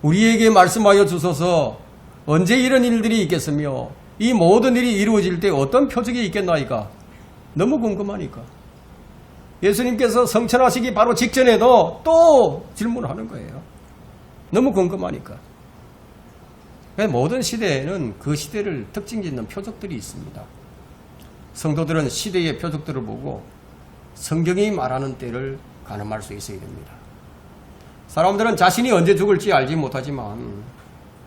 우리에게 말씀하여 주소서 언제 이런 일들이 있겠으며 이 모든 일이 이루어질 때 어떤 표적이 있겠나이까? 너무 궁금하니까. 예수님께서 성천하시기 바로 직전에도 또 질문하는 거예요. 너무 궁금하니까. 모든 시대에는 그 시대를 특징짓는 표적들이 있습니다. 성도들은 시대의 표적들을 보고 성경이 말하는 때를 가늠할 수 있어야 됩니다. 사람들은 자신이 언제 죽을지 알지 못하지만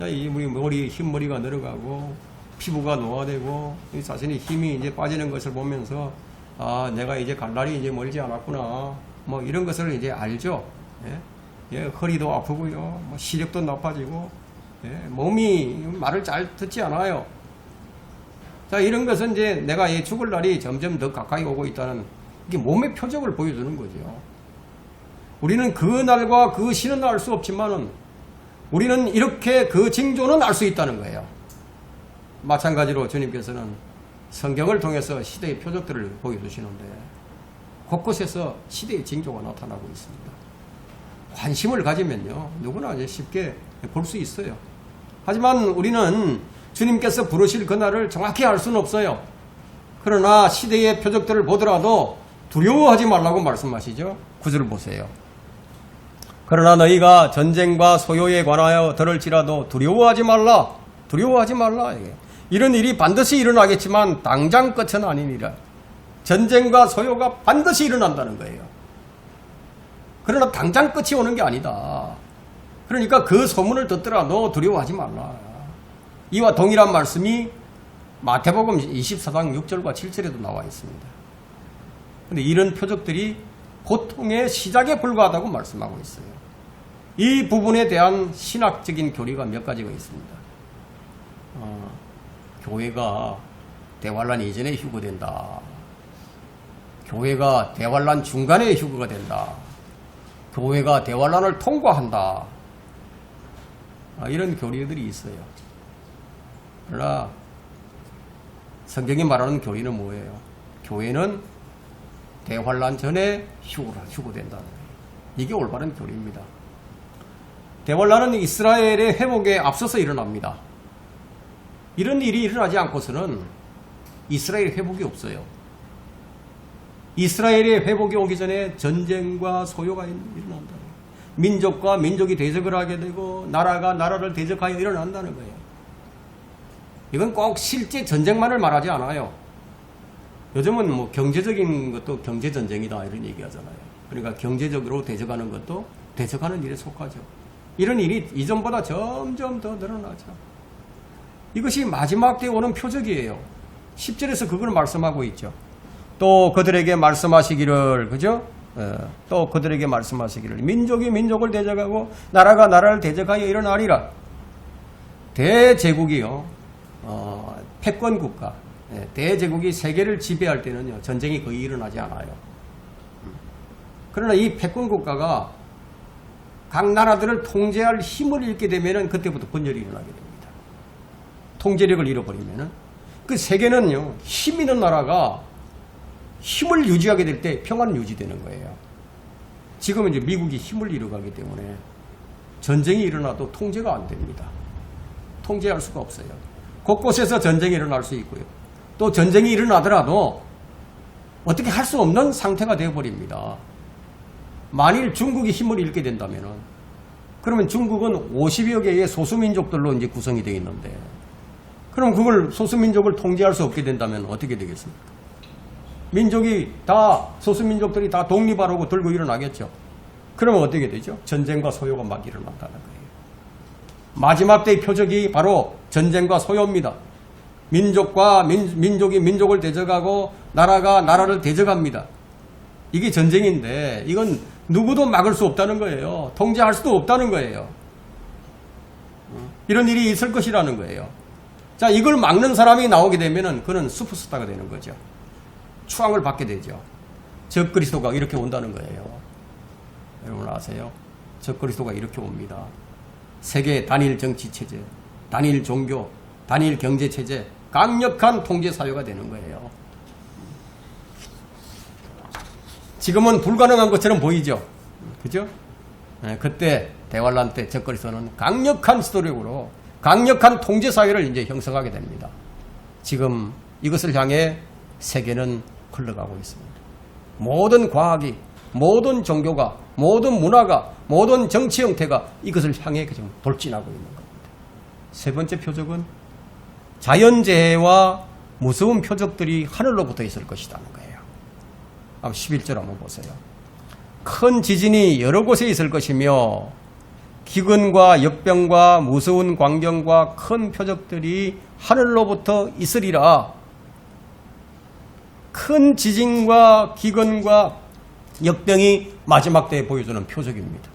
이 머리, 흰머리가 늘어가고 피부가 노화되고 자신의 힘이 이제 빠지는 것을 보면서 내가 이제 갈 날이 이제 멀지 않았구나. 뭐 이런 것을 이제 알죠. 허리도 아프고요. 시력도 나빠지고 몸이 말을 잘 듣지 않아요. 자, 이런 것은 이제 내가 죽을 날이 점점 더 가까이 오고 있다는 이게 몸의 표적을 보여주는 거죠. 우리는 그 날과 그 시는 알 수 없지만은 우리는 이렇게 그 징조는 알 수 있다는 거예요. 마찬가지로 주님께서는 성경을 통해서 시대의 표적들을 보여주시는데 곳곳에서 시대의 징조가 나타나고 있습니다. 관심을 가지면요, 누구나 이제 쉽게 볼 수 있어요. 하지만 우리는 주님께서 부르실 그날을 정확히 알 수는 없어요. 그러나 시대의 표적들을 보더라도 두려워하지 말라고 말씀하시죠. 9절을 보세요. 그러나 너희가 전쟁과 소요에 관하여 들을지라도 두려워하지 말라. 두려워하지 말라. 이런 일이 반드시 일어나겠지만 당장 끝은 아니니라. 전쟁과 소요가 반드시 일어난다는 거예요. 그러나 당장 끝이 오는 게 아니다. 그러니까 그 소문을 듣더라도 두려워하지 말라. 이와 동일한 말씀이 마태복음 24장 6절과 7절에도 나와 있습니다. 그런데 이런 표적들이 고통의 시작에 불과하다고 말씀하고 있어요. 이 부분에 대한 신학적인 교리가 몇 가지가 있습니다. 교회가 대환란 이전에 휴거된다. 교회가 대환란 중간에 휴거가 된다. 교회가 대환란을 통과한다. 이런 교리들이 있어요. 그러나 성경이 말하는 교리는 뭐예요? 교회는 대환란 전에 휴거된다는 거예요. 이게 올바른 교리입니다. 대환란은 이스라엘의 회복에 앞서서 일어납니다. 이런 일이 일어나지 않고서는 이스라엘 회복이 없어요. 이스라엘의 회복이 오기 전에 전쟁과 소요가 일어난다. 민족과 민족이 대적을 하게 되고 나라가 나라를 대적하여 일어난다는 거예요. 이건 꼭 실제 전쟁만을 말하지 않아요. 요즘은 뭐 경제적인 것도 경제전쟁이다 이런 얘기하잖아요. 그러니까 경제적으로 대적하는 것도 대적하는 일에 속하죠. 이런 일이 이전보다 점점 더 늘어나죠. 이것이 마지막 때에 오는 표적이에요. 10절에서 그걸 말씀하고 있죠. 또 그들에게 말씀하시기를, 그죠? 또 그들에게 말씀하시기를 민족이 민족을 대적하고 나라가 나라를 대적하여 일어나리라. 대제국이요, 패권국가, 대제국이 세계를 지배할 때는요, 전쟁이 거의 일어나지 않아요. 그러나 이 패권국가가 각 나라들을 통제할 힘을 잃게 되면은 그때부터 분열이 일어나게 됩니다. 통제력을 잃어버리면은 그 세계는요, 힘 있는 나라가 힘을 유지하게 될 때 평화는 유지되는 거예요. 지금은 이제 미국이 힘을 잃어가기 때문에 전쟁이 일어나도 통제가 안 됩니다. 통제할 수가 없어요. 곳곳에서 전쟁이 일어날 수 있고요. 또 전쟁이 일어나더라도 어떻게 할 수 없는 상태가 되어버립니다. 만일 중국이 힘을 잃게 된다면은, 그러면 중국은 50여 개의 소수민족들로 이제 구성이 되어 있는데, 그럼 그걸 소수민족을 통제할 수 없게 된다면 어떻게 되겠습니까? 민족이 다, 소수민족들이 다 독립하라고 들고 일어나겠죠. 그러면 어떻게 되죠? 전쟁과 소요가 막 일어난다는 거예요. 마지막 때의 표적이 바로 전쟁과 소요입니다. 민족과 민족이 민족을 대적하고 나라가 나라를 대적합니다. 이게 전쟁인데 이건 누구도 막을 수 없다는 거예요. 통제할 수도 없다는 거예요. 이런 일이 있을 것이라는 거예요. 자, 이걸 막는 사람이 나오게 되면은 그는 슈퍼스타가 되는 거죠. 추앙을 받게 되죠. 적그리스도가 이렇게 온다는 거예요. 여러분 아세요? 적그리스도가 이렇게 옵니다. 세계 단일 정치 체제, 단일 종교, 단일 경제 체제, 강력한 통제 사회가 되는 거예요. 지금은 불가능한 것처럼 보이죠. 그죠? 네, 그때 대환란 때 적그리스도는 강력한 지도력으로 강력한 통제 사회를 이제 형성하게 됩니다. 지금 이것을 향해 세계는 흘러가고 있습니다. 모든 과학이, 모든 종교가, 모든 문화가, 모든 정치 형태가 이것을 향해 지금 돌진하고 있는 겁니다. 세 번째 표적은 자연재해와 무서운 표적들이 하늘로부터 있을 것이라는 거예요. 11절 한번 보세요. 큰 지진이 여러 곳에 있을 것이며 기근과 역병과 무서운 광경과 큰 표적들이 하늘로부터 있으리라. 큰 지진과 기근과 역병이 마지막 때에 보여주는 표적입니다.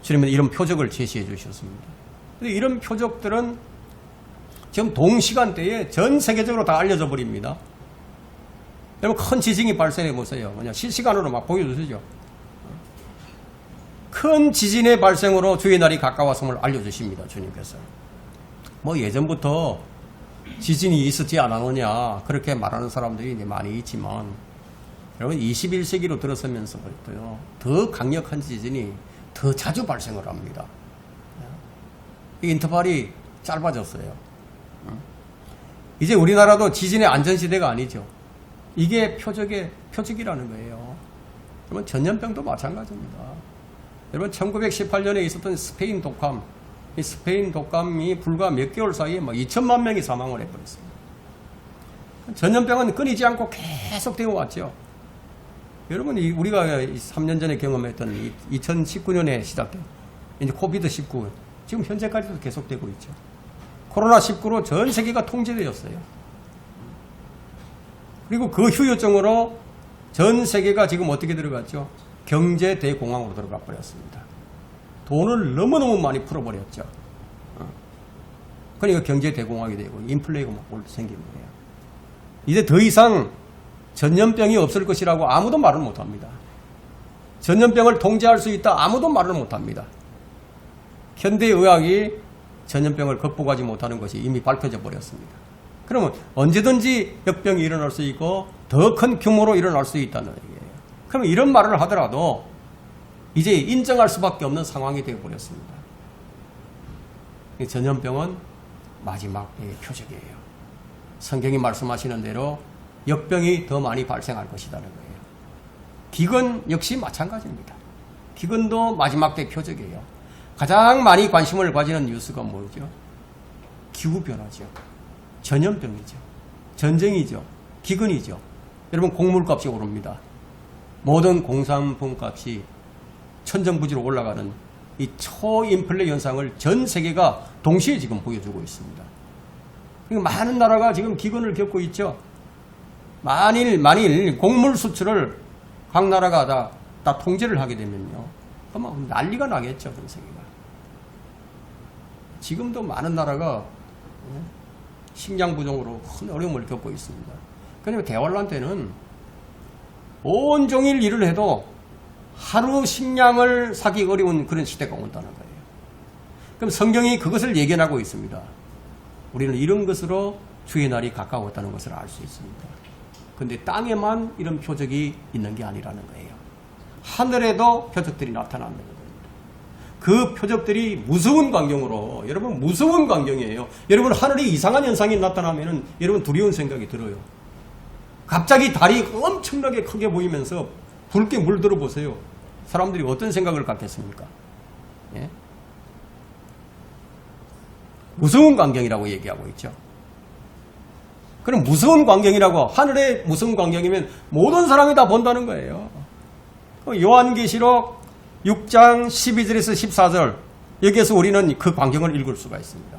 주님은 이런 표적을 제시해 주셨습니다. 이런 표적들은 지금 동시간대에 전 세계적으로 다 알려져 버립니다. 여러분 큰 지진이 발생해 보세요. 그냥 실시간으로 막 보여주시죠. 큰 지진의 발생으로 주의 날이 가까웠음을 알려주십니다. 주님께서. 뭐 예전부터 지진이 있었지 않았느냐 그렇게 말하는 사람들이 이제 많이 있지만 여러분 21세기로 들어서면서부터요 더 강력한 지진이 더 자주 발생을 합니다. 이 인터벌이 짧아졌어요. 이제 우리나라도 지진의 안전시대가 아니죠. 이게 표적이라는 거예요. 여러분 전염병도 마찬가지입니다. 여러분 1918년에 있었던 스페인 독감, 이 스페인 독감이 불과 몇 개월 사이에 막 2천만 명이 사망을 해버렸습니다. 전염병은 끊이지 않고 계속 되어 왔죠. 여러분 우리가 3년 전에 경험했던 2019년에 시작된 이제 코비드-19 지금 현재까지도 계속되고 있죠. 코로나19로 전 세계가 통제되었어요. 그리고 그 후유증으로 전 세계가 지금 어떻게 들어갔죠? 경제 대공황으로 들어가 버렸습니다. 돈을 너무너무 많이 풀어버렸죠. 그러니까 경제 대공황이 되고 인플레이가 막 생긴 거예요. 이제 더 이상 전염병이 없을 것이라고 아무도 말을 못합니다. 전염병을 통제할 수 있다 아무도 말을 못합니다. 현대의학이 전염병을 극복하지 못하는 것이 이미 밝혀져 버렸습니다. 그러면 언제든지 역병이 일어날 수 있고 더 큰 규모로 일어날 수 있다는 얘기예요. 그럼 이런 말을 하더라도 이제 인정할 수밖에 없는 상황이 되어버렸습니다. 전염병은 마지막의 표적이에요. 성경이 말씀하시는 대로 역병이 더 많이 발생할 것이라는 거예요. 기근 역시 마찬가지입니다. 기근도 마지막 때 표적이에요. 가장 많이 관심을 가지는 뉴스가 뭐죠? 기후변화죠. 전염병이죠. 전쟁이죠. 기근이죠. 여러분 곡물값이 오릅니다. 모든 공산품 값이 천정부지로 올라가는 이 초인플레 현상을 전 세계가 동시에 지금 보여주고 있습니다. 많은 나라가 지금 기근을 겪고 있죠. 만일 곡물 수출을 각 나라가 다 통제를 하게 되면요. 그러면 난리가 나겠죠. 전 세계가. 지금도 많은 나라가 식량 부족으로 큰 어려움을 겪고 있습니다. 그러니까 대환란 때는 온종일 일을 해도 하루 식량을 사기 어려운 그런 시대가 온다는 거예요. 그럼 성경이 그것을 예견하고 있습니다. 우리는 이런 것으로 주의 날이 가까웠다는 것을 알 수 있습니다. 그런데 땅에만 이런 표적이 있는 게 아니라는 거예요. 하늘에도 표적들이 나타나는 겁니다. 그 표적들이 무서운 광경으로, 여러분 무서운 광경이에요. 여러분 하늘에 이상한 현상이 나타나면 여러분 두려운 생각이 들어요. 갑자기 달이 엄청나게 크게 보이면서 붉게 물들어 보세요. 사람들이 어떤 생각을 갖겠습니까? 예? 무서운 광경이라고 얘기하고 있죠. 그럼 무서운 광경이라고, 하늘에 무서운 광경이면 모든 사람이 다 본다는 거예요. 요한계시록 6장 12절에서 14절, 여기에서 우리는 그 광경을 읽을 수가 있습니다.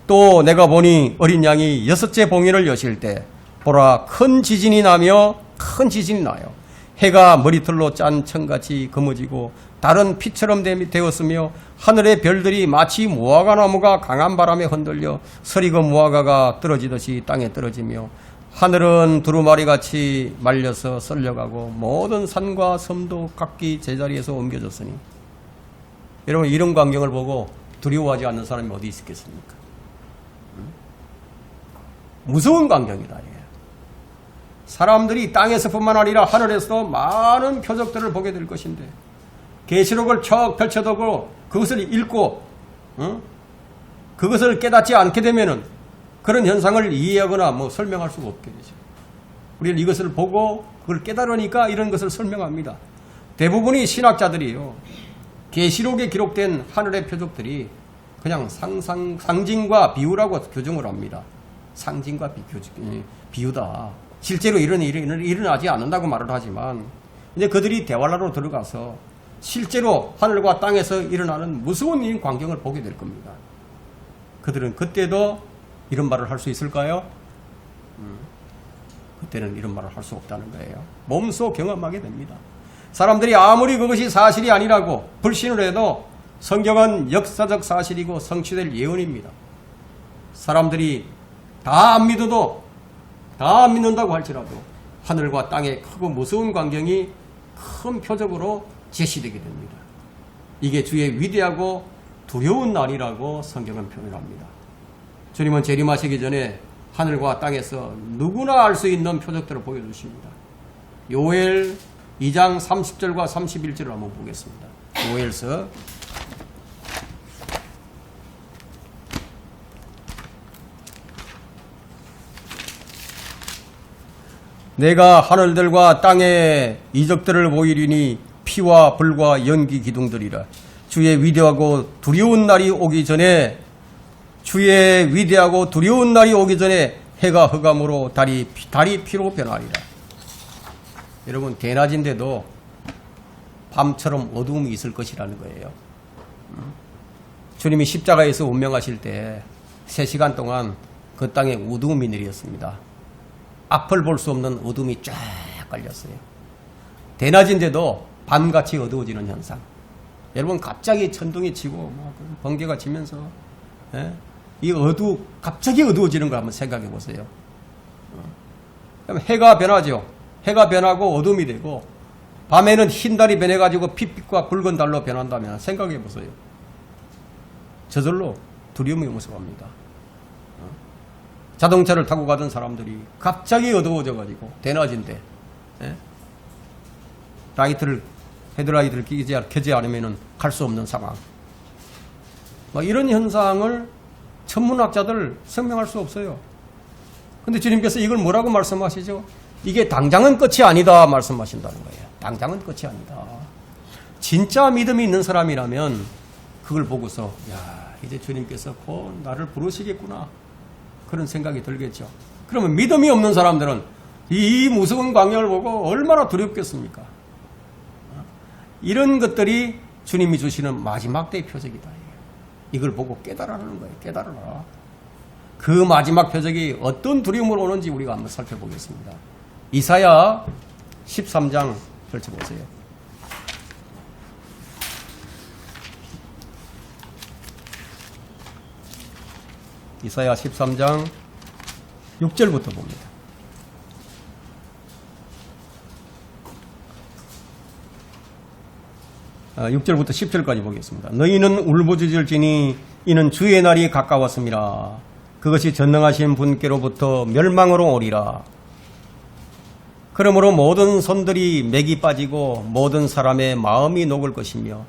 또 내가 보니 어린 양이 6째 봉인을 여실 때 보라 큰 지진이 나며 큰 지진이 나요. 해가 머리털로 짠 청같이 검어지고 달은 피처럼 되었으며 하늘의 별들이 마치 무화과나무가 강한 바람에 흔들려 서리건 무화과가 떨어지듯이 땅에 떨어지며 하늘은 두루마리같이 말려서 썰려가고 모든 산과 섬도 각기 제자리에서 옮겨졌으니, 여러분 이런 광경을 보고 두려워하지 않는 사람이 어디 있겠습니까? 무서운 광경이다. 사람들이 땅에서뿐만 아니라 하늘에서도 많은 표적들을 보게 될 것인데, 계시록을 쭉 펼쳐두고 그것을 읽고 그것을 깨닫지 않게 되면은 그런 현상을 이해하거나 뭐 설명할 수가 없게 되죠. 우리는 이것을 보고 그걸 깨달으니까 이런 것을 설명합니다. 대부분이 신학자들이요, 계시록에 기록된 하늘의 표적들이 그냥 상징과 비유라고 규정을 합니다. 상징과 비유다. 실제로 이런 일이 일어나지 않는다고 말을 하지만, 이제 그들이 대활라로 들어가서 실제로 하늘과 땅에서 일어나는 무서운 광경을 보게 될 겁니다. 그들은 그때도 이런 말을 할 수 있을까요? 그때는 이런 말을 할 수 없다는 거예요. 몸소 경험하게 됩니다. 사람들이 아무리 그것이 사실이 아니라고 불신을 해도 성경은 역사적 사실이고 성취될 예언입니다. 사람들이 다 안 믿어도, 다 안 믿는다고 할지라도 하늘과 땅의 크고 무서운 광경이 큰 표적으로 제시되게 됩니다. 이게 주의 위대하고 두려운 날이라고 성경은 표현합니다. 주님은 재림하시기 전에 하늘과 땅에서 누구나 알 수 있는 표적들을 보여주십니다. 요엘 2장 30절과 31절을 한번 보겠습니다. 요엘서 '내가 하늘들과 땅의 이적들을 보이리니 피와 불과 연기 기둥들이라. 주의 위대하고 두려운 날이 오기 전에, 주의 위대하고 두려운 날이 오기 전에 해가 흑암으로 달이 피로 변하리라.' 여러분, 대낮인데도 밤처럼 어두움이 있을 것이라는 거예요. 주님이 십자가에서 운명하실 때 3시간 동안 그 땅에 어두움이 내렸습니다. 앞을 볼 수 없는 어둠이 쫙 깔렸어요. 대낮인데도 밤같이 어두워지는 현상. 여러분, 갑자기 천둥이 치고 번개가 치면서 갑자기 어두워지는 걸 한번 생각해 보세요. 그럼 해가 변하죠. 해가 변하고 어둠이 되고, 밤에는 흰 달이 변해가지고 핏빛과 붉은 달로 변한다면 생각해 보세요. 저절로 두려움이 무서워합니다. 자동차를 타고 가던 사람들이 갑자기 어두워져가지고 대낮인데 헤드라이트를 켜지 않으면 갈 수 없는 상황. 이런 현상을 천문학자들 설명할 수 없어요. 근데 주님께서 이걸 뭐라고 말씀하시죠? 이게 당장은 끝이 아니다 말씀하신다는 거예요. 당장은 끝이 아니다. 진짜 믿음이 있는 사람이라면 그걸 보고서 야, 이제 주님께서 곧 나를 부르시겠구나, 그런 생각이 들겠죠. 그러면 믿음이 없는 사람들은 이 무서운 광야를 보고 얼마나 두렵겠습니까? 이런 것들이 주님이 주시는 마지막 때의 표적이다. 이걸 보고 깨달으라는 거예요. 깨달아라. 그 마지막 표적이 어떤 두려움으로 오는지 우리가 한번 살펴보겠습니다. 이사야 13장 펼쳐보세요. 이사야 13장 6절부터 봅니다. 6절부터 10절까지 보겠습니다. 너희는 울부짖을지니 이는 주의 날이 가까웠음이라. 그것이 전능하신 분께로부터 멸망으로 오리라. 그러므로 모든 손들이 맥이 빠지고 모든 사람의 마음이 녹을 것이며,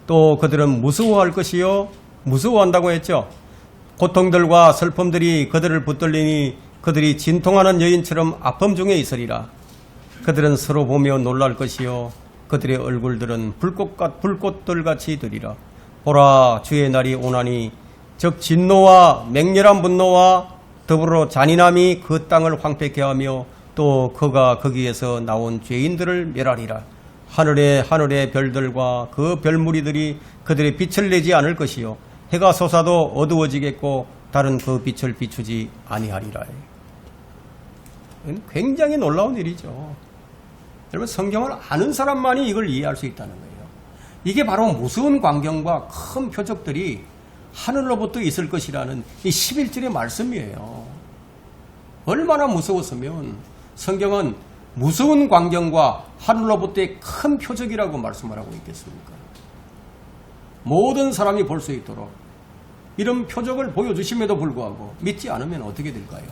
또 그들은 무서워할 것이요, 무서워한다고 했죠. 고통들과 슬픔들이 그들을 붙들리니 그들이 진통하는 여인처럼 아픔 중에 있으리라. 그들은 서로 보며 놀랄 것이요, 그들의 얼굴들은 불꽃들같이 되리라. 보라, 주의 날이 오나니 즉 진노와 맹렬한 분노와 더불어 잔인함이 그 땅을 황폐케 하며, 또 그가 거기에서 나온 죄인들을 멸하리라. 하늘의 별들과 그 별무리들이 그들의 빛을 내지 않을 것이요, 해가 솟아도 어두워지겠고 달은 그 빛을 비추지 아니하리라. 굉장히 놀라운 일이죠. 여러분, 성경을 아는 사람만이 이걸 이해할 수 있다는 거예요. 이게 바로 무서운 광경과 큰 표적들이 하늘로부터 있을 것이라는 이 11절의 말씀이에요. 얼마나 무서웠으면 성경은 무서운 광경과 하늘로부터의 큰 표적이라고 말씀을 하고 있겠습니까? 모든 사람이 볼 수 있도록 이런 표적을 보여주심에도 불구하고 믿지 않으면 어떻게 될까요?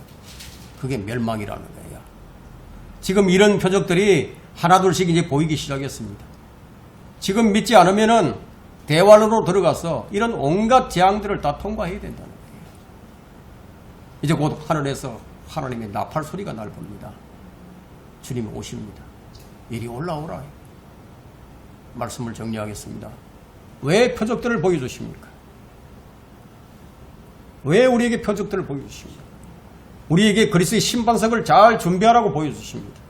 그게 멸망이라는 거예요. 지금 이런 표적들이 하나둘씩 이제 보이기 시작했습니다. 지금 믿지 않으면은 대환으로 들어가서 이런 온갖 재앙들을 다 통과해야 된다는 거예요. 이제 곧 하늘에서 하나님의 나팔 소리가 날 겁니다. 주님이 오십니다. 이리 올라오라. 말씀을 정리하겠습니다. 왜 표적들을 보여주십니까? 왜 우리에게 표적들을 보여주십니까? 우리에게 그리스도의 심판석을 잘 준비하라고 보여주십니다.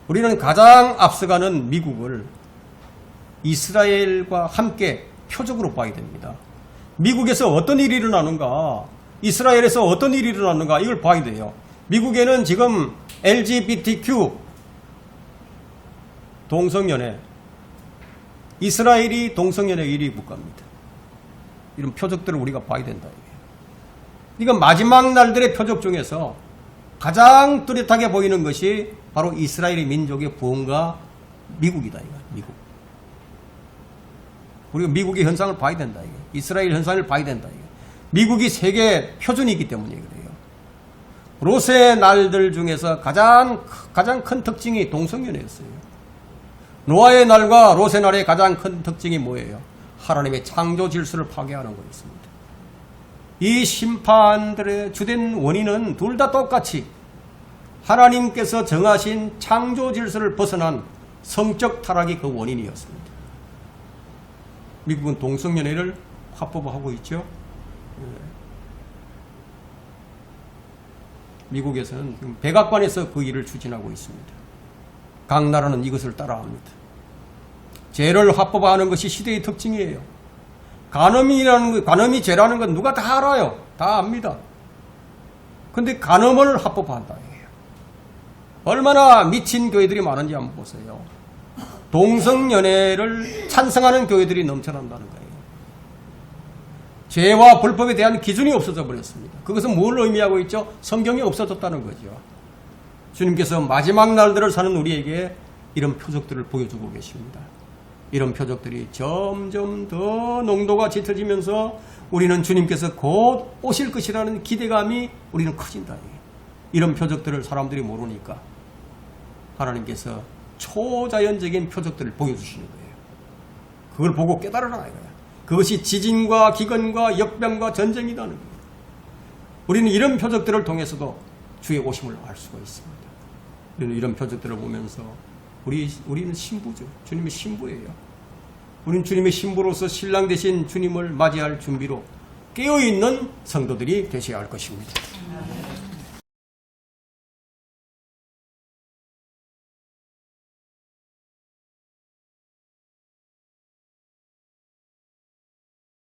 우리는 가장 앞서가는 미국을 이스라엘과 함께 표적으로 봐야 됩니다. 미국에서 어떤 일이 일어나는가, 이스라엘에서 어떤 일이 일어나는가, 이걸 봐야 돼요. 미국에는 지금 LGBTQ 동성연애, 이스라엘이 동성연애 1위 국가입니다. 이런 표적들을 우리가 봐야 된다. 이건 마지막 날들의 표적 중에서 가장 뚜렷하게 보이는 것이 바로 이스라엘의 민족의 부흥과 미국이다. 미국. 우리가 미국의 현상을 봐야 된다. 이스라엘 현상을 봐야 된다. 미국이 세계 표준이기 때문에 그래요. 롯의 날들 중에서 가장 큰 특징이 동성연애였어요. 노아의 날과 롯의 날의 가장 큰 특징이 뭐예요? 하나님의 창조 질서를 파괴하는 거였습니다. 이 심판들의 주된 원인은 둘 다 똑같이 하나님께서 정하신 창조 질서를 벗어난 성적 타락이 그 원인이었습니다. 미국은 동성연애를 합법화하고 있죠. 미국에서는 백악관에서 그 일을 추진하고 있습니다. 각 나라는 이것을 따라합니다. 죄를 합법화하는 것이 시대의 특징이에요. 간음이 죄라는 건 누가 다 알아요. 다 압니다. 근데 간음을 합법화한다. 얼마나 미친 교회들이 많은지 한번 보세요. 동성연애를 찬성하는 교회들이 넘쳐난다는 거예요. 죄와 불법에 대한 기준이 없어져 버렸습니다. 그것은 뭘 의미하고 있죠? 성경이 없어졌다는 거죠. 주님께서 마지막 날들을 사는 우리에게 이런 표적들을 보여주고 계십니다. 이런 표적들이 점점 더 농도가 짙어지면서 우리는 주님께서 곧 오실 것이라는 기대감이 우리는 커진다. 이런 표적들을 사람들이 모르니까 하나님께서 초자연적인 표적들을 보여주시는 거예요. 그걸 보고 깨달으라 이거야. 그것이 지진과 기근과 역병과 전쟁이라는 거예요. 우리는 이런 표적들을 통해서도 주의 오심을 알 수가 있습니다. 우리는 이런 표적들을 보면서 우리는 신부죠. 주님의 신부예요. 우리는 주님의 신부로서 신랑 되신 주님을 맞이할 준비로 깨어있는 성도들이 되셔야 할 것입니다.